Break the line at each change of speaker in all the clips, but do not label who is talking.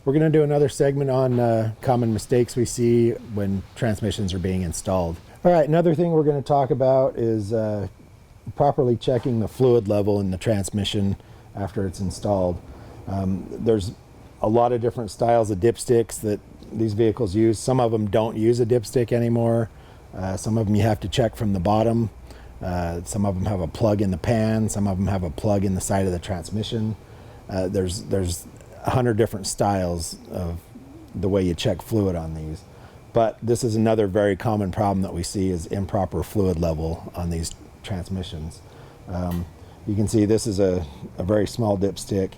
We're going to do another segment on common mistakes we see when transmissions are being installed. All right, another thing we're going to talk about is properly checking the fluid level in the transmission after it's installed. There's a lot of different styles of dipsticks that these vehicles use. Some of them don't use a dipstick anymore. Some of them you have to check from the bottom. Some of them have a plug in the pan. Some of them have a plug in the side of the transmission. There's 100 different styles of the way you check fluid on these. But this is another very common problem that we see is improper fluid level on these transmissions. You can see this is a very small dipstick.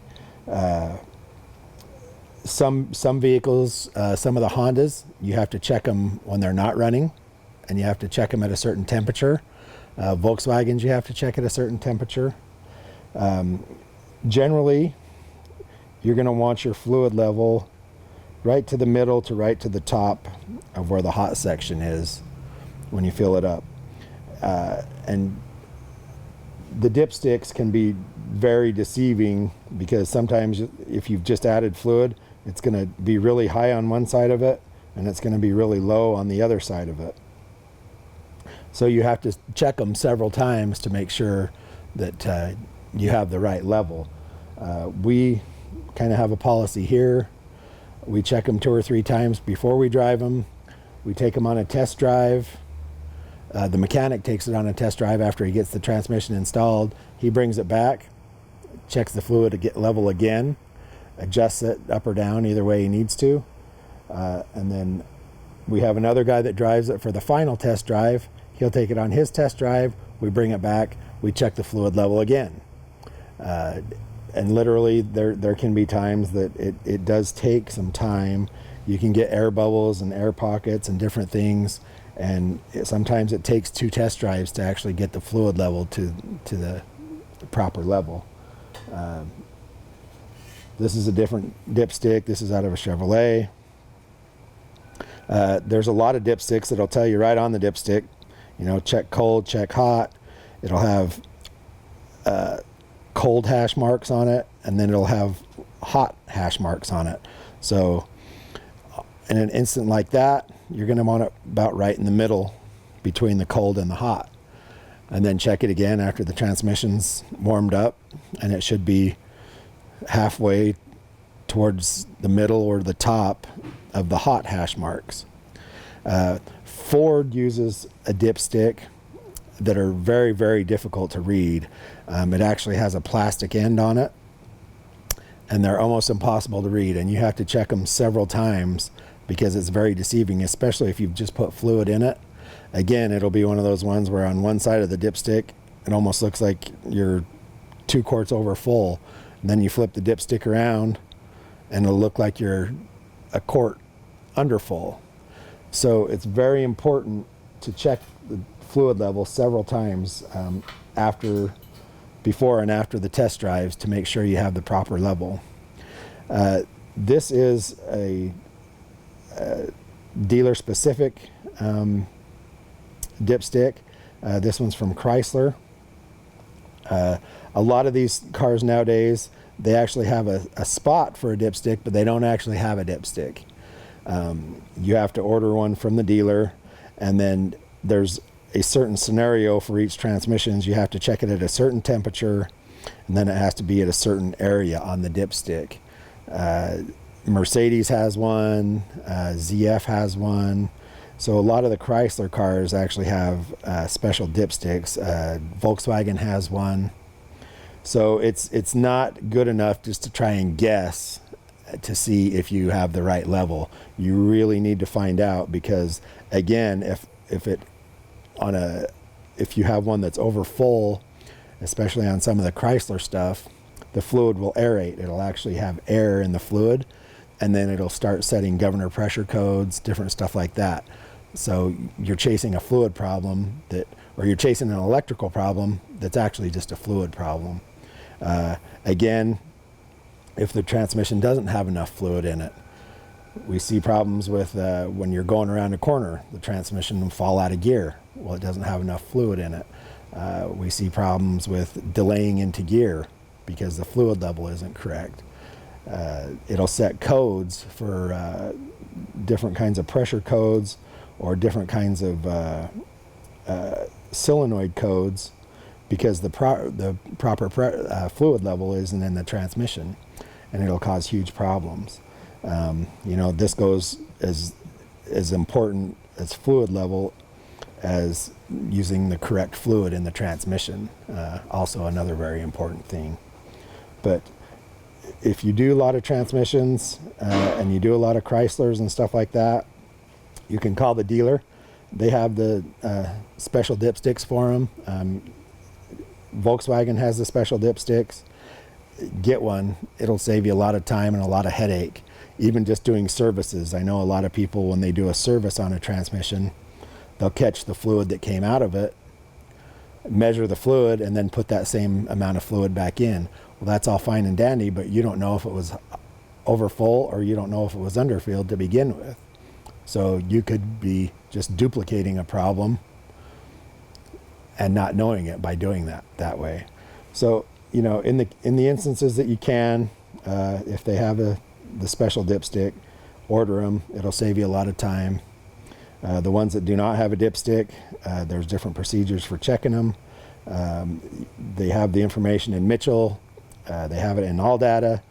Some vehicles, some of the Hondas, you have to check them when they're not running, and you have to check them at a certain temperature. Volkswagens, you have to check at a certain temperature. Generally, you're going to want your fluid level right to the middle to right to the top of where the hot section is when you fill it up. And the dipsticks can be very deceiving because sometimes if you've just added fluid, it's going to be really high on one side of it and it's going to be really low on the other side of it. So you have to check them several times to make sure that you have the right level. We kind of have a policy here. We check them 2 or 3 times before we drive them. We take them on a test drive. The mechanic takes it on a test drive after he gets the transmission installed. He brings it back, checks the fluid level again, adjusts it up or down either way he needs to. And then we have another guy that drives it for the final test drive. He'll take it on his test drive. We bring it back. We check the fluid level again. And literally there can be times that it does take some time. You can get air bubbles and air pockets and different things. And sometimes it takes 2 test drives to actually get the fluid level to the proper level. This is a different dipstick. This is out of a Chevrolet. There's a lot of dipsticks that'll tell you right on the dipstick, check cold, check hot. It'll have cold hash marks on it, and then it'll have hot hash marks on it. So in an instant like that, you're going to want it about right in the middle between the cold and the hot. And then check it again after the transmission's warmed up, and it should be halfway towards the middle or the top of the hot hash marks. Ford uses a dipstick that are very, very difficult to read. It actually has a plastic end on it, and they're almost impossible to read, and you have to check them several times because it's very deceiving, especially if you've just put fluid in it. Again, it'll be one of those ones where on one side of the dipstick, it almost looks like you're 2 quarts over full, and then you flip the dipstick around, and it'll look like you're a quart under full. So it's very important to check the fluid level several times before and after the test drives to make sure you have the proper level. This is a dealer-specific dipstick. This one's from Chrysler. A lot of these cars nowadays, they actually have a spot for a dipstick, but they don't actually have a dipstick. You have to order one from the dealer, and then there's a certain scenario for each transmissions. You have to check it at a certain temperature, and then it has to be at a certain area on the dipstick. Mercedes has one, ZF has one. So a lot of the Chrysler cars actually have special dipsticks. Volkswagen has one. So it's not good enough just to try and guess to see if you have the right level. You really need to find out, because again, if you have one that's over full, especially on some of the Chrysler stuff, the fluid will aerate. It'll actually have air in the fluid, and then it'll start setting governor pressure codes, different stuff like that. So you're chasing a fluid problem or you're chasing an electrical problem that's actually just a fluid problem. Again, if the transmission doesn't have enough fluid in it, we see problems with when you're going around a corner, the transmission will fall out of gear. Well, it doesn't have enough fluid in it. We see problems with delaying into gear because the fluid level isn't correct. It'll set codes for different kinds of pressure codes or different kinds of solenoid codes, because the proper fluid level isn't in the transmission, and it'll cause huge problems. This goes as important as fluid level as using the correct fluid in the transmission. Also another very important thing. But if you do a lot of transmissions and you do a lot of Chryslers and stuff like that, you can call the dealer. They have the special dipsticks for them. Volkswagen has the special dipsticks. Get one. It'll save you a lot of time and a lot of headache. Even just doing services. I know a lot of people, when they do a service on a transmission, they'll catch the fluid that came out of it, measure the fluid, and then put that same amount of fluid back in. Well, that's all fine and dandy, but you don't know if it was over full or you don't know if it was underfilled to begin with. So you could be just duplicating a problem and not knowing it by doing that way. So, in the instances that you can, if they have the special dipstick, order them. It'll save you a lot of time. The ones that do not have a dipstick, there's different procedures for checking them. They have the information in Mitchell. They have it in AllData.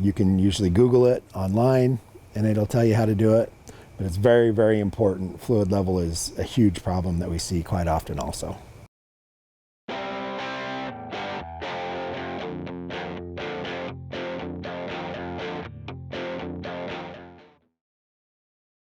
You can usually Google it online and it'll tell you how to do it. But it's very, very important. Fluid level is a huge problem that we see quite often also.